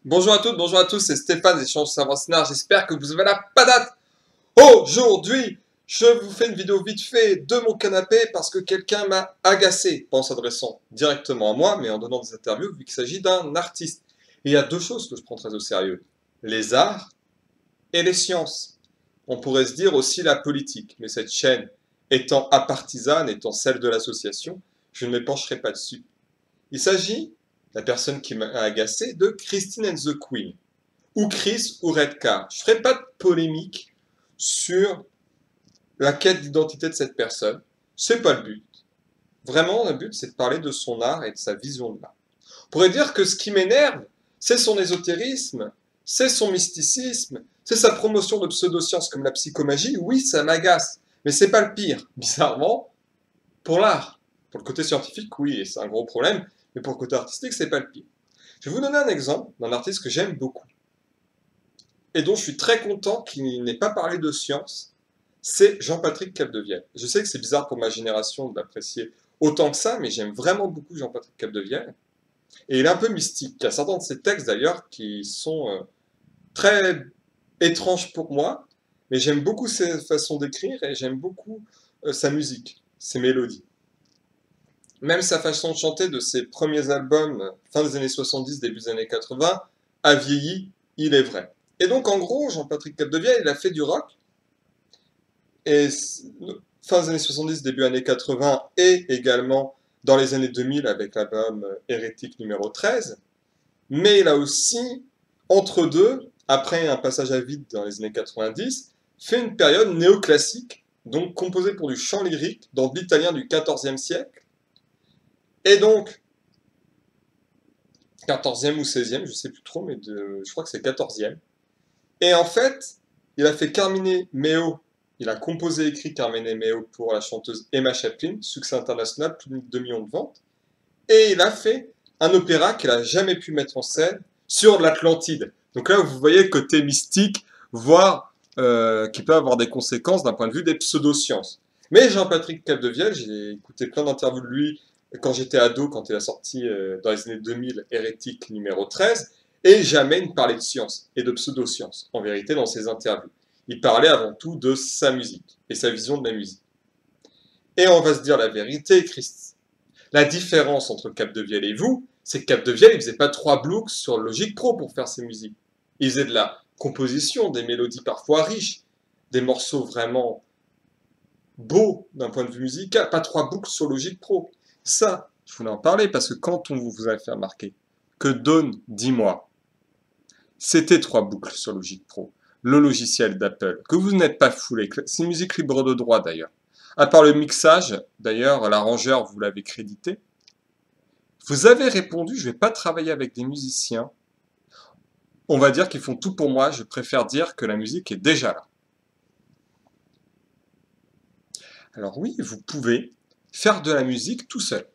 Bonjour à toutes, bonjour à tous, c'est Stéphane des Échanges Savoir-Scénar, j'espère que vous avez la patate. Aujourd'hui, je vous fais une vidéo vite fait de mon canapé parce que quelqu'un m'a agacé, pas en s'adressant directement à moi, mais en donnant des interviews vu qu'il s'agit d'un artiste. Et il y a deux choses que je prends très au sérieux, les arts et les sciences. On pourrait se dire aussi la politique, mais cette chaîne étant apartisane, étant celle de l'association, je ne me pencherai pas dessus. Il s'agit, la personne qui m'a agacé, de Christine and the Queen, ou Chris ou Redcar. Je ne ferai pas de polémique sur la quête d'identité de cette personne. C'est pas le but. Vraiment, le but, c'est de parler de son art et de sa vision de l'art. On pourrait dire que ce qui m'énerve, c'est son ésotérisme, c'est son mysticisme, c'est sa promotion de pseudosciences comme la psychomagie. Oui, ça m'agace, mais c'est pas le pire. Bizarrement, pour l'art. Pour le côté scientifique, oui, et c'est un gros problème, mais pour le côté artistique, c'est pas le pire. Je vais vous donner un exemple d'un artiste que j'aime beaucoup, et dont je suis très content qu'il n'ait pas parlé de science, c'est Jean-Patrick Capdevielle. Je sais que c'est bizarre pour ma génération d'apprécier autant que ça, mais j'aime vraiment beaucoup Jean-Patrick Capdevielle. Et il est un peu mystique. Il y a certains de ses textes d'ailleurs qui sont très étranges pour moi, mais j'aime beaucoup ses façons d'écrire et j'aime beaucoup sa musique, ses mélodies. Même sa façon de chanter de ses premiers albums, fin des années 70, début des années 80, a vieilli, il est vrai. Et donc en gros, Jean-Patrick Capdevielle, il a fait du rock, et fin des années 70, début années 80, et également dans les années 2000 avec l'album Hérétique numéro 13, mais il a aussi, entre deux, après un passage à vide dans les années 90, fait une période néoclassique, donc composée pour du chant lyrique dans l'italien du XIVe siècle, et donc 14e ou 16e, je sais plus trop, mais je crois que c'est 14e. Et en fait, il a fait Carmine Meo, il a composé et écrit Carmine Meo pour la chanteuse Emma Chaplin, succès international, plus de 2 millions de ventes. Et il a fait un opéra qu'il n'a jamais pu mettre en scène sur l'Atlantide. Donc là, vous voyez le côté mystique, voire qui peut avoir des conséquences d'un point de vue des pseudosciences. Mais Jean-Patrick Capdevielle, j'ai écouté plein d'interviews de lui quand j'étais ado, quand il a sorti dans les années 2000 Hérétique numéro 13, et jamais il ne parlait de science et de pseudosciences, en vérité, dans ses interviews. Il parlait avant tout de sa musique et sa vision de la musique. Et on va se dire la vérité, Christ. La différence entre Capdevielle et vous, c'est que Capdevielle, il faisait pas 3 blouks sur Logic Pro pour faire ses musiques. Il faisait de la composition, des mélodies parfois riches, des morceaux vraiment beaux d'un point de vue musical, pas 3 boucles sur Logic Pro. Ça, je voulais en parler parce que quand on vous a fait remarquer que Dawn, dis-moi, c'était 3 boucles sur Logic Pro, le logiciel d'Apple, que vous n'êtes pas foulé, c'est une musique libre de droit d'ailleurs. À part le mixage, d'ailleurs, l'arrangeur, vous l'avez crédité. Vous avez répondu, je ne vais pas travailler avec des musiciens. On va dire qu'ils font tout pour moi, je préfère dire que la musique est déjà là. Alors oui, vous pouvez faire de la musique tout seul.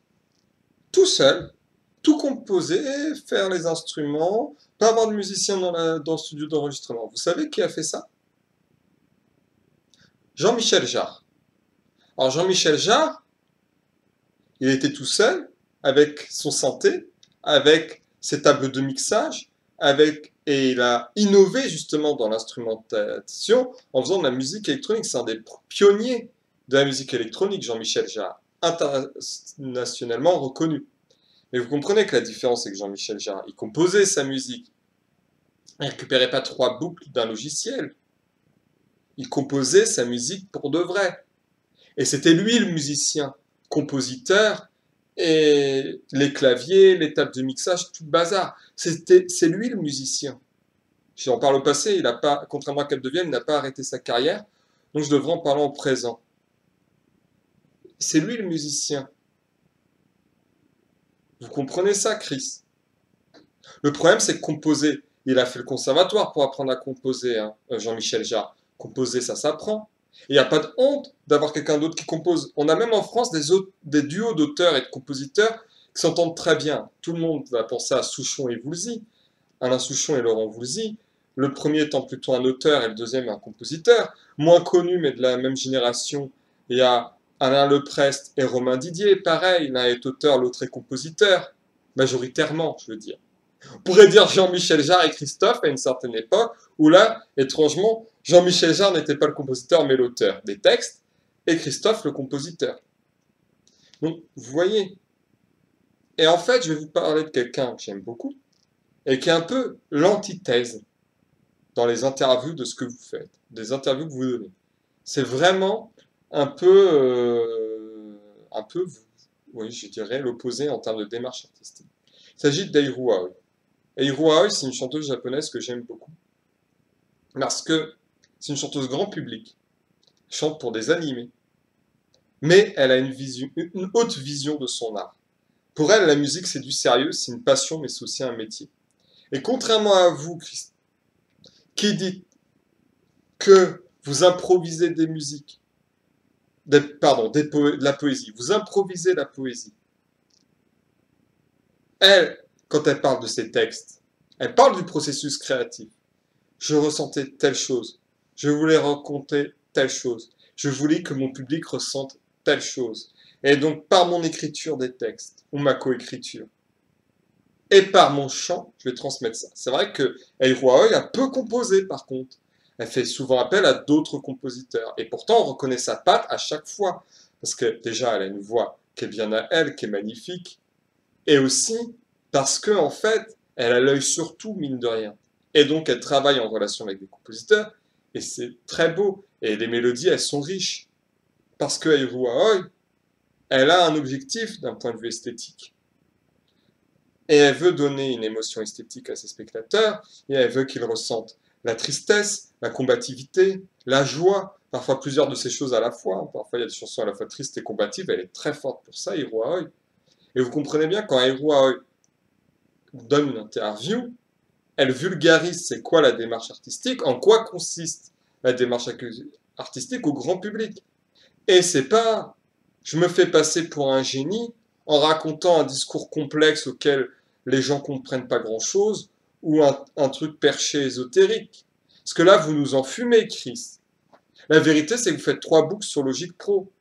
Tout seul, tout composer, faire les instruments, pas avoir de musicien dans le studio d'enregistrement. Vous savez qui a fait ça? Jean-Michel Jarre. Alors Jean-Michel Jarre, il était tout seul, avec son synthé, avec ses tables de mixage, et il a innové justement dans l'instrumentation en faisant de la musique électronique. C'est un des pionniers de la musique électronique, Jean-Michel Jarre, internationalement reconnu. Mais vous comprenez que la différence, c'est que Jean-Michel Jarre, il composait sa musique. Il ne récupérait pas 3 boucles d'un logiciel. Il composait sa musique pour de vrai. Et c'était lui le musicien, compositeur, et les claviers, les tables de mixage, tout le bazar. C'est lui le musicien. J'en parle au passé, il n'a pas, contrairement à Capdevielle, il n'a pas arrêté sa carrière, donc je devrais en parler en présent. C'est lui le musicien. Vous comprenez ça, Chris? Le problème, c'est que composer, il a fait le conservatoire pour apprendre à composer, hein, Jean-Michel Jarre. Composer, ça s'apprend. Il n'y a pas de honte d'avoir quelqu'un d'autre qui compose. On a même en France des duos d'auteurs et de compositeurs qui s'entendent très bien. Tout le monde va penser à Souchon et Voulzy, Alain Souchon et Laurent Voulzy. Le premier étant plutôt un auteur et le deuxième un compositeur. Moins connu, mais de la même génération, il y a Alain Leprest et Romain Didier. Pareil, l'un est auteur, l'autre est compositeur. Majoritairement, je veux dire. On pourrait dire Jean-Michel Jarre et Christophe à une certaine époque, où là, étrangement, Jean-Michel Jarre n'était pas le compositeur mais l'auteur des textes, et Christophe le compositeur. Donc, vous voyez. Et en fait, je vais vous parler de quelqu'un que j'aime beaucoup, et qui est un peu l'antithèse dans les interviews de ce que vous faites, des interviews que vous donnez. C'est vraiment un peu, oui, je dirais, l'opposé en termes de démarche artistique. Il s'agit d'Eiru Aoi. Eiru Aoi, c'est une chanteuse japonaise que j'aime beaucoup, parce que c'est une chanteuse grand public, chante pour des animés, mais elle a une haute vision de son art. Pour elle, la musique, c'est du sérieux, c'est une passion, mais c'est aussi un métier. Et contrairement à vous, Christ, qui dites que vous improvisez des musiques, de la poésie, vous improvisez la poésie. Elle, quand elle parle de ses textes, elle parle du processus créatif. Je ressentais telle chose, je voulais raconter telle chose, je voulais que mon public ressente telle chose. Et donc, par mon écriture des textes, ou ma coécriture, et par mon chant, je vais transmettre ça. C'est vrai que Eiru Aoi a peu composé, par contre. Elle fait souvent appel à d'autres compositeurs. Et pourtant, on reconnaît sa patte à chaque fois. Parce que déjà, elle a une voix qui est bien à elle, qui est magnifique. Et aussi parce que, en fait, elle a l'œil sur tout, mine de rien. Et donc, elle travaille en relation avec des compositeurs. Et c'est très beau. Et les mélodies, elles sont riches. Parce que Eiru Aoi, elle a un objectif d'un point de vue esthétique. Et elle veut donner une émotion esthétique à ses spectateurs, et elle veut qu'ils ressentent la tristesse, la combativité, la joie, parfois plusieurs de ces choses à la fois. Parfois il y a des chansons à la fois tristes et combatives, elle est très forte pour ça, Eiru Aoi. Et vous comprenez bien, quand Eiru Aoi donne une interview, elle vulgarise c'est quoi la démarche artistique, en quoi consiste la démarche artistique au grand public. Et c'est pas, je me fais passer pour un génie en racontant un discours complexe auquel les gens comprennent pas grand-chose, ou un truc perché ésotérique. Parce que là, vous nous en fumez, Chris. La vérité, c'est que vous faites 3 books sur Logic Pro.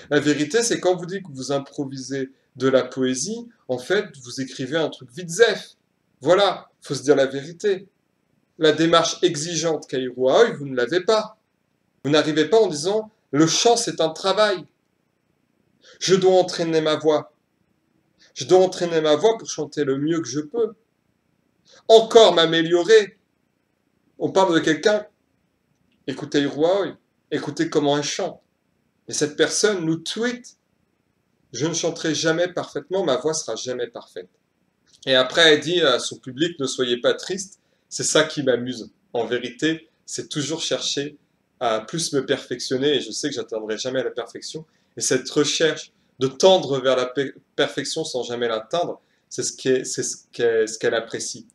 La vérité, c'est quand vous dites que vous improvisez de la poésie, en fait, vous écrivez un truc vite-zef. Voilà, faut se dire la vérité. La démarche exigeante qu'a Eiru Aoi, vous ne l'avez pas. Vous n'arrivez pas en disant, le chant, c'est un travail. Je dois entraîner ma voix. Je dois entraîner ma voix pour chanter le mieux que je peux. Encore m'améliorer. On parle de quelqu'un. Écoutez Eiru Aoi. Écoutez comment elle chante. Et cette personne nous tweet. Je ne chanterai jamais parfaitement, ma voix sera jamais parfaite. Et après, elle dit à son public, ne soyez pas triste. C'est ça qui m'amuse. En vérité, c'est toujours chercher à plus me perfectionner. Et je sais que j'atteindrai jamais la perfection. Et cette recherche de tendre vers la perfection sans jamais l'atteindre, c'est ce qu'elle apprécie.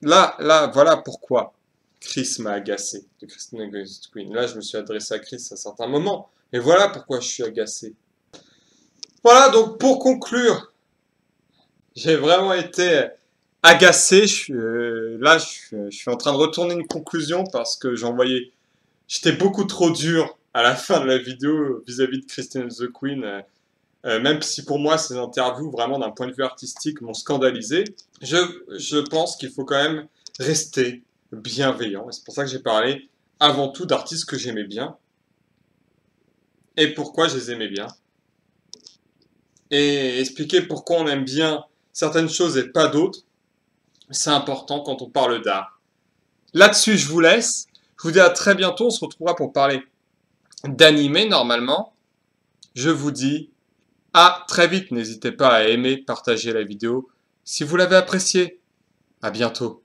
Là, voilà pourquoi Chris m'a agacé, de Christine Against Queen. Là, je me suis adressé à Chris à certains moments, et voilà pourquoi je suis agacé. Voilà, donc pour conclure, j'ai vraiment été agacé. Je suis en train de retourner une conclusion parce que j'étais beaucoup trop dur à la fin de la vidéo vis-à-vis de Christine the Queen. Même si pour moi ces interviews vraiment d'un point de vue artistique m'ont scandalisé, je pense qu'il faut quand même rester bienveillant. Et c'est pour ça que j'ai parlé avant tout d'artistes que j'aimais bien. Et pourquoi je les aimais bien. Et expliquer pourquoi on aime bien certaines choses et pas d'autres. C'est important quand on parle d'art. Là-dessus, je vous laisse. Je vous dis à très bientôt. On se retrouvera pour parler d'animé normalement. Je vous dis à très vite. N'hésitez pas à aimer, partager la vidéo si vous l'avez appréciée. À bientôt.